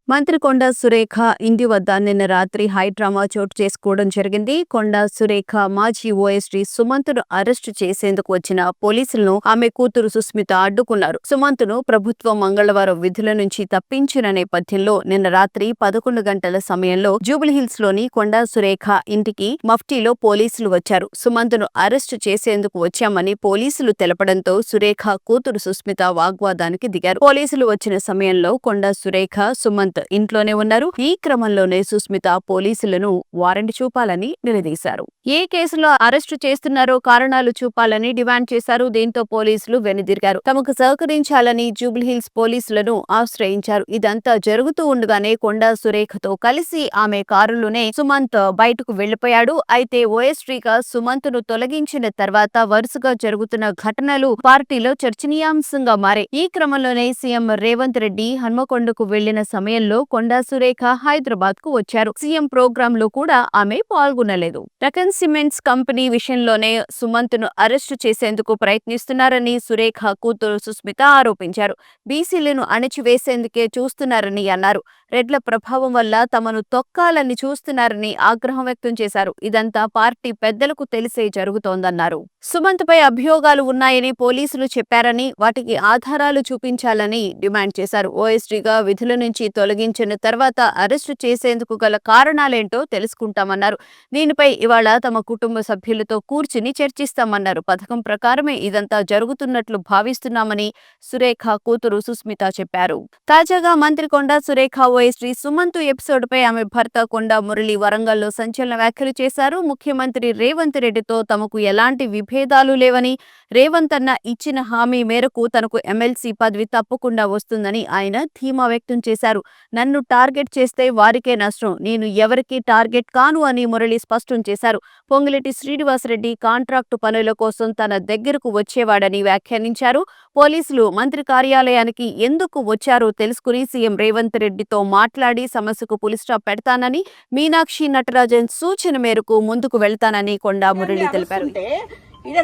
మంత్రి కొండా సురేఖ ఇంటి వద్ద నిన్న రాత్రి హైడ్రామా చోటు చేసుకోవడం జరిగింది. కొండా సురేఖ మాజీ ఓఎస్డీ సుమంత్ను అరెస్టు చేసేందుకు వచ్చిన పోలీసులను ఆమె కూతురు సుస్మిత అడ్డుకున్నారు. సుమంత్ను ప్రభుత్వం మంగళవారం విధుల నుంచి తప్పించిన నేపథ్యంలో నిన్న రాత్రి 11 గంటల సమయంలో జూబ్లీహిల్స్ లోని కొండా సురేఖ ఇంటికి మఫ్టీలో పోలీసులు వచ్చారు. సుమంత్ను అరెస్టు చేసేందుకు వచ్చామని పోలీసులు తెలపడంతో సురేఖ కూతురు సుస్మిత వాగ్వాదానికి దిగారు. పోలీసులు వచ్చిన సమయంలో కొండా సురేఖ, సుమంత్ ఇంట్లోనే ఉన్నారు. ఈ క్రమంలోనే సుస్మిత పోలీసులను వారెంట్ చూపాలని నిలదీశారు. ఏ కేసులో అరెస్టు చేస్తున్నారో కారణాలు చూపాలని డిమాండ్ చేశారు. దీంతో పోలీసులు వెనుదిరిగారు. తమకు సహకరించాలని జూబ్లీహిల్స్ పోలీసులను ఆశ్రయించారు. ఇదంతా జరుగుతూ ఉండగానే కొండా సురేఖతో కలిసి ఆమె కారులోనే సుమంత్ బయటకు వెళ్లిపోయాడు. అయితే ఓఎస్డీగా సుమంత్ ను తొలగించిన తర్వాత వరుసగా జరుగుతున్న ఘటనలు పార్టీలో చర్చనీయాంశంగా మారాయి. ఈ క్రమంలోనే సీఎం రేవంత్ రెడ్డి హన్మకొండకు వెళ్లిన సమయంలో కొండా సురేఖ హైదరాబాద్ కు వచ్చారు. సీఎం ప్రోగ్రామ్ లో కూడా ఆమె పాల్గొనలేదు. రకన్ సిమెంట్స్ కంపెనీ విషయంలోనే సుమంత్ ను అరెస్టు చేసేందుకు ప్రయత్నిస్తున్నారని సురేఖ కూతురు సుస్మిత ఆరోపించారు. బీసీలను అణిచివేసేందుకే చూస్తున్నారని అన్నారు. రెడ్ల ప్రభావం వల్ల తమను తొక్కాలని చూస్తున్నారని ఆగ్రహం వ్యక్తం చేశారు. ఇదంతా పార్టీ పెద్దలకు తెలిసే జరుగుతోందన్నారు. సుమంత్ పై అభియోగాలు ఉన్నాయని పోలీసులు చెప్పారని, వాటికి ఆధారాలు చూపించాలని డిమాండ్ చేశారు. ఓఎస్డీగా విధుల నుంచి తొలగించిన తర్వాత అరెస్టు చేసేందుకు గల కారణాలేంటో తెలుసుకుంటామన్నారు. దీనిపై ఇవాళ తమ కుటుంబ సభ్యులతో కూర్చుని చర్చిస్తామన్నారు. పథకం ప్రకారమే ఇదంతా జరుగుతున్నట్లు భావిస్తున్నామని సురేఖ కూతురు సుస్మిత చెప్పారు. తాజాగా మంత్రి కొండా సురేఖ ఓఎస్డీ సుమంత్ ఎపిసోడ్ పై ఆమె భర్త కొండా మురళి వరంగల్లో సంచలన వ్యాఖ్యలు చేశారు. ముఖ్యమంత్రి రేవంత్ రెడ్డితో తమకు ఎలాంటి విభేదాలు లేవని, రేవంత్ అన్న ఇచ్చిన హామీ మేరకు తనకు ఎమ్మెల్సీ పదవి తప్పకుండా వస్తుందని ఆయన ధీమా వ్యక్తం చేశారు. నన్ను టార్గెట్ చేస్తే వారికే నష్టం, నేను ఎవరికీ టార్గెట్ కాను అని మురళి స్పష్టం చేశారు. పొంగులేటి శ్రీనివాసరెడ్డి కాంట్రాక్టు పనుల కోసం తన దగ్గరకు వచ్చేవాడని వ్యాఖ్యానించారు. పోలీసులు మంత్రి కార్యాలయానికి ఎందుకు వచ్చారో తెలుసుకుని సీఎం రేవంత్ రెడ్డితో మాట్లాడి సమస్యకు పులిస్టాప్ పెడతానని, మీనాక్షి నటరాజన్ సూచన మేరకు ముందుకు వెళ్తానని కొండా మురళి తెలిపారు.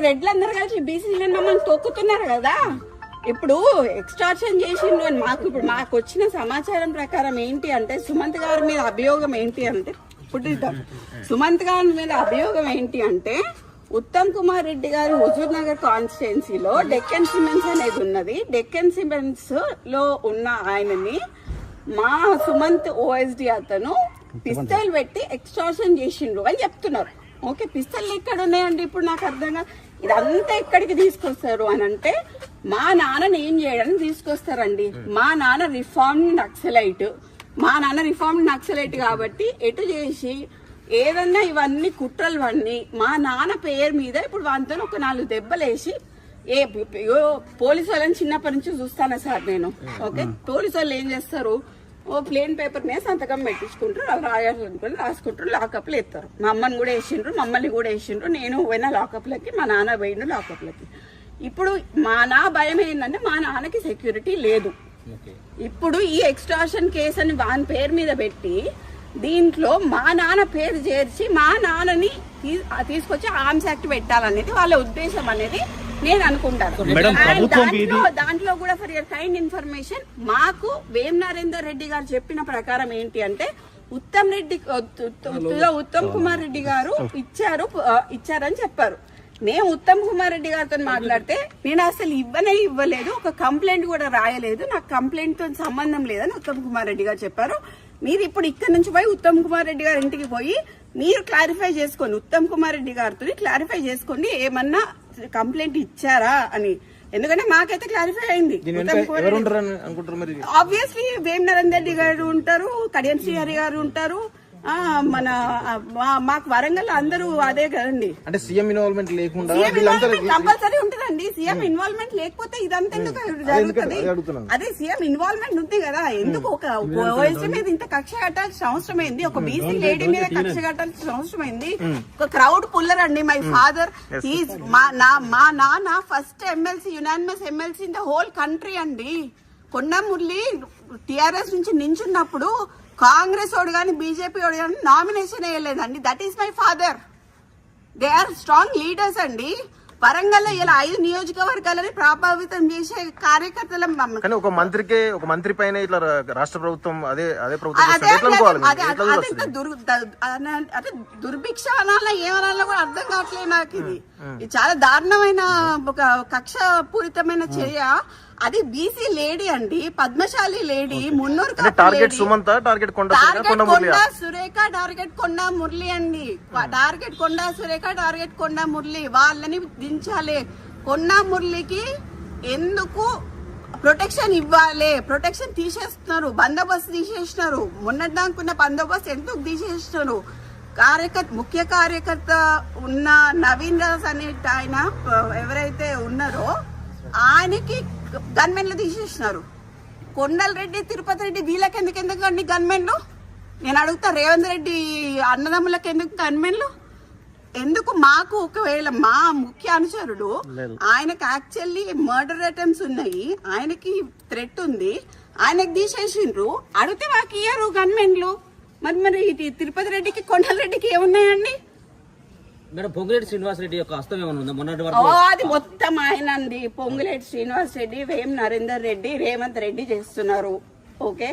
రెడ్లందరూ కలిసి బీసీలను మమ్మల్ని తొక్కుతున్నారు కదా. ఇప్పుడు ఎక్స్టార్షన్ చేసిండు అని మాకు వచ్చిన సమాచారం ప్రకారం ఏంటి అంటే, సుమంత్ గారి మీద అభియోగం ఏంటి అంటే, సుమంత్ గారి మీద అభియోగం ఏంటి అంటే, ఉత్తమ్ కుమార్ రెడ్డి గారు హుజూర్ నగర్ కాన్స్టిట్యున్సీలో డెక్కన్ సిమెంట్స్ అనేది ఉన్నది. డెక్కన్ సిమెంట్స్ లో ఉన్న ఆయనని మా సుమంత్ ఓఎస్డీ అతను పిస్తల్ పెట్టి ఎక్స్టార్షన్ చేసిండ్రు అని చెప్తున్నారు. ఓకే, పిస్తల్ ఎక్కడ ఉన్నాయండి? ఇప్పుడు నాకు అర్థంగా ఇదంతా ఎక్కడికి తీసుకొస్తారు అని అంటే, మా నాన్నని ఏం చేయడానికి తీసుకొస్తారండి. మా నాన్న రిఫార్మ్డ్ నక్సలైట్ కాబట్టి ఎటు చేసి ఏదన్నా ఇవన్నీ కుట్రలు అన్నీ మా నాన్న పేరు మీద ఇప్పుడు వాళ్ళతో ఒక 4 దెబ్బలేసి, పోలీసు వాళ్ళని చిన్నప్పటి నుంచి చూస్తాను సార్ నేను. ఓకే, పోలీసు వాళ్ళు ఏం చేస్తారు, ప్లేన్ పేపర్ మీద సంతకం పెట్టించుకుంటారు, రాయాలనుకుని రాసుకుంటారు, లాకప్లు ఎత్తారు. మా అమ్మని కూడా వేసిండ్రు, మమ్మల్ని కూడా వేసిండ్రు. నేను పోయిన లాకప్లకి, మా నాన్న పోయిన లాకప్లకి. ఇప్పుడు నా భయం ఏంటంటే, మా నాన్నకి సెక్యూరిటీ లేదు. ఇప్పుడు ఈ ఎక్స్టార్షన్ కేసు అని వాని పేరు మీద పెట్టి దీంట్లో మా నాన్న పేరు చేర్చి మా నాన్నని తీసుకొచ్చి ఆర్మ్స్ యాక్ట్ పెట్టాలనేది వాళ్ళ ఉద్దేశం అనేది నేను అనుకుంటాను. దాంట్లో కూడా ఫర్ యువర్ కైండ్ ఇన్ఫర్మేషన్, మాకు వేం నరేందర్ రెడ్డి గారు చెప్పిన ప్రకారం ఏంటి అంటే, ఉత్తమ్ కుమార్ రెడ్డి గారు ఇచ్చారని చెప్పారు. నేను ఉత్తమ్ కుమార్ రెడ్డి గారితో మాట్లాడితే, నేను అసలు ఇవ్వలేదు, ఒక కంప్లైంట్ కూడా రాయలేదు, నాకు కంప్లైంట్ తో సంబంధం లేదని ఉత్తమ్ కుమార్ రెడ్డి గారు చెప్పారు. మీరు ఇప్పుడు ఇక్కడ నుంచి పోయి ఉత్తమ్ కుమార్ రెడ్డి గారి ఇంటికి పోయి మీరు క్లారిఫై చేసుకోండి, ఉత్తమ్ కుమార్ రెడ్డి గారితో క్లారిఫై చేసుకోండి ఏమన్నా కంప్లైంట్ ఇచ్చారా అని. ఎందుకంటే మాకైతే క్లారిఫై అయింది. ఆబ్వియస్లీ వేం నరేందర్ రెడ్డి గారు ఉంటారు, కడియం శ్రీహరి గారు ఉంటారు, మాకు వరంగల్ అందరూ అదే కదండి. అంటే సీఎం ఇన్వాల్వ్మెంట్ లేకుండా కంపల్సరీ ఉంటుందండి. సీఎం ఇన్వాల్వ్మెంట్ లేకపోతే ఇదంతా ఎందుకు జరుగుతుంది? అదే సీఎం ఇన్వాల్వ్మెంట్ ఉంది కదా. ఎందుకు ఒక ఓఎస్డీ మీద ఇంత కక్ష కట్టాల్సిన అవసరం అయింది? ఒక బీసీ లేడీ మీద కక్ష కట్టాల్సిన అవసరం అయింది? ఒక క్రౌడ్ పుల్లర్ అండి. మై ఫాదర్ మా నాన్న first MLC, unanimous MLC in the whole country అండి. కొండా మురళి టిఆర్ఎస్ నుంచి నించున్నప్పుడు కాంగ్రెస్ వాడు కానీ బీజేపీ వాడు కానీ నామినేషన్ వేయలేదండి. That is my father. They are strong leaders అండి. వరంగల్లో ఇలా 5 నియోజకవర్గాలని ప్రభావితం చేసే కార్యకర్తల కానీ ఒక మంత్రి పైన ఇట్లా రాష్ట్ర ప్రభుత్వం అదే ప్రభుత్వం చేస్తే ఎట్లా అనుకోవాలి మీరు? ఎట్లా చూడొస్తుంది? అదే దుర్భిక్ష అనాలా ఏమనాలో కూడా అర్థం కావట్లేదు నాకు. ఇది చాలా దారుణమైన ఒక కక్ష పూరితమైన చర్య. అది బీసీ లేడీ అండి, పద్మశాలి లేడీ, మున్నూరు టార్గెట్ సుమంత, టార్గెట్ కొండ సురేఖ, టార్గెట్ కొండ మురళి అండి. టార్గెట్ కొండ సురేఖ, టార్గెట్ కొండ మురళి, వాళ్ళని దించాలి. కొండ మురళికి ఎందుకు ప్రొటెక్షన్ ఇవ్వాలి? ప్రొటెక్షన్ తీసేస్తున్నారు, బందోబస్తు తీసేసినారు. మొన్నటిదాకున్న బందోబస్తు ఎందుకు తీసేసినారు? ముఖ్య కార్యకర్త ఉన్న నవీన్ రాజ్ అనే ఆయన ఎవరైతే ఉన్నారో ఆయనకి గన్మెన్లు తీసేసినారు. కొండల రెడ్డి, తిరుపతి రెడ్డి వీళ్ళకి ఎందుకు అండి గన్మెన్లు? నేను అడుగుతా, రేవంత్ రెడ్డి అన్నదమ్ములకు ఎందుకు గన్మెన్లు? ఎందుకు? మాకు ఒకవేళ మా ముఖ్య అనుచరుడు ఆయనకు యాక్చువల్లీ మర్డర్ అటెంప్ట్స్ ఉన్నాయి, ఆయనకి థ్రెట్ ఉంది, ఆయనకు తీసేసిండ్రు. అడిగితే మాకు ఇయ్యరు గన్మెన్లు. మరి తిరుపతి రెడ్డికి, కొండల రెడ్డికి ఏమున్నాయండి? మేడం, పొంగులేటి శ్రీనివాస్ రెడ్డి యొక్క హస్తం ఏమైనా ఉందా? మొన్నటి వరకు అది మొత్తం ఆయనండి. పొంగులేటి శ్రీనివాస్ రెడ్డి, వేం నరేందర్ రెడ్డి, రేవంత్ రెడ్డి చేస్తున్నారు. ఓకే,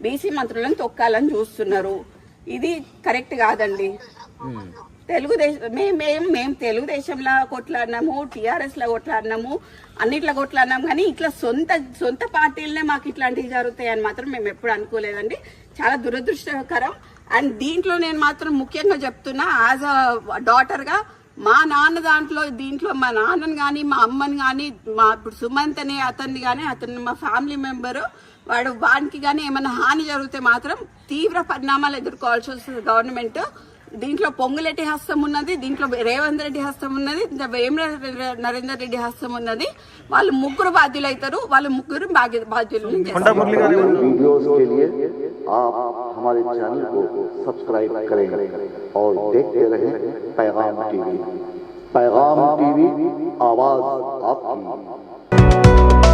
బీసీ మంత్రులను తొక్కాలని చూస్తున్నారు. ఇది కరెక్ట్ కాదండి. తెలుగుదేశం మేము తెలుగుదేశంలో కొట్లాడినాము, టీఆర్ఎస్ లో కొట్లాడినాము, అన్నిట్లో కొట్లాడినాము. కానీ ఇట్లా సొంత పార్టీలనే మాకు ఇట్లాంటివి జరుగుతాయని మాత్రం మేము ఎప్పుడు అనుకోలేదండి. చాలా దురదృష్టకరం. అండ్ దీంట్లో నేను మాత్రం ముఖ్యంగా చెప్తున్నా, యాజ్ అ డాటర్ గా మా నాన్న దీంట్లో మా నాన్నని కానీ, మా అమ్మని కానీ, మా ఇప్పుడు సుమంత్ అనే అతన్ని కానీ, అతను మా ఫ్యామిలీ మెంబరు, వానికి కానీ ఏమైనా హాని జరిగితే మాత్రం తీవ్ర పరిణామాలు ఎదుర్కోవాల్సి వస్తుంది గవర్నమెంట్. దీంట్లో పొంగులేటి హస్తం ఉన్నది, దీంట్లో రేవంత్ రెడ్డి హస్తం ఉన్నది, వేం నరేందర్ రెడ్డి హస్తం ఉన్నది. వాళ్ళు ముగ్గురు బాధ్యులు అవుతారు. వాళ్ళు ముగ్గురు బాధ్యులు. वीडियोस के लिए आप हमारे चैनल को सब्सक्राइब करें और देखते रहें पैगाम टीवी। पैगाम टीवी, आवाज आपकी।